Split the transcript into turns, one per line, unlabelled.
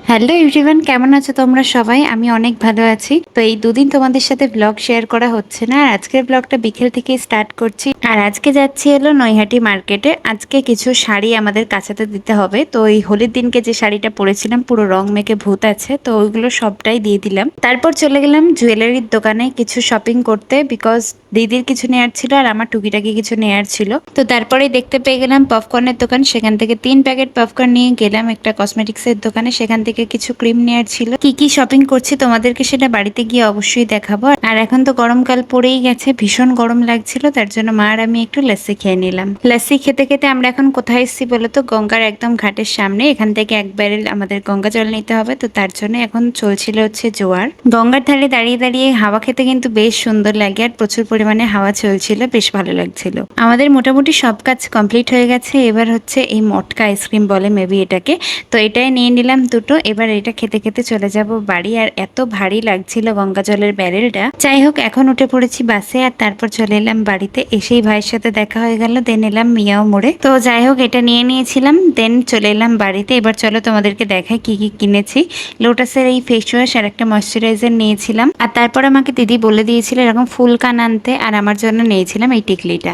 Hello everyone, কেমন আছো তোমরা সবাই? আমি অনেক ভালো আছি। তো এই দুদিন তোমাদের সাথে ব্লগ শেয়ার করা হচ্ছে না, আর আজকের ব্লগটা বিকেল থেকে স্টার্ট করছি। আর আজকে যাচ্ছি হলো নৈহাটি মার্কেটে। আজকে কিছু শাড়ি আমাদের কাচাতে দিতে হবে। তো এই হোলির দিনকে যে শাড়িটা পরেছিলাম পুরো রং মেখে ভূত আছে, তো ওইগুলো সবটাই দিয়ে দিলাম। তারপর চলে গেলাম জুয়েলারির দোকানে কিছু শপিং করতে, বিকজ দিদির কিছু নেয়ার ছিল আর আমার টুকিটাকি কিছু নেয়ার ছিল। তো তারপরেই দেখতে পেয়ে গেলাম পপকর্নের দোকান, সেখান থেকে 3 প্যাকেট পপকর্ন নিয়ে গেলাম একটা কসমেটিক্সের দোকানে, সেখান থেকে কিছু ক্রিম নেয়ার ছিল। কি কি শপিং করছি তোমাদেরকে সেটা বাড়িতে গিয়ে অবশ্যই দেখাবো। আর এখন তো গরমকাল পড়েই গেছে, ভীষণ গরম লাগছিল, তার জন্য মা আর আমি একটু লাস্সি খেয়ে নিলাম। লাস্সি খেতে খেতে আমরা এখন কোথায় এসেছি বলতো? গঙ্গার একদম ঘাটের সামনে। এখান থেকে এক ব্যারেল আমাদের গঙ্গা জল নিতে হবে, তো তার জন্য এখন চলছিল হচ্ছে জোয়ার। গঙ্গার ধারে দাঁড়িয়ে দাঁড়িয়ে হাওয়া খেতে কিন্তু বেশ সুন্দর লাগে, আর প্রচুর পরিমাণে হাওয়া চলছিল, বেশ ভালো লাগছিল। আমাদের মোটামুটি সব কাজ কমপ্লিট হয়ে গেছে। এবার হচ্ছে এই মটকা আইসক্রিম বলে মেবি এটাকে, তো এটাই নিয়ে নিলাম দুটো। এবার এটা খেতে খেতে চলে যাব বাড়ি। আর এত ভারী লাগছিল গঙ্গা জলের ব্যারেলটা। যাই হোক, এখন উঠে পড়েছি বাসে, আর তারপর চলে এলাম বাড়িতে। এসেই ভাইয়ের সাথে দেখা হয়ে গেল, দেন এলাম মিয়াও মোড়ে। তো যাই হোক, এটা নিয়ে নিয়েছিলাম, দেন চলে এলাম বাড়িতে। এবার চলো তোমাদেরকে দেখাই কি কি কিনেছি। লোটাসের এই ফেস ওয়াশ আর একটা ময়শ্চারাইজার নিয়েছিলাম, আর তারপর আমাকে দিদি বলে দিয়েছিল এরকম ফুল কান আনতে, আর আমার জন্য নিয়েছিলাম এই টিকলিটা।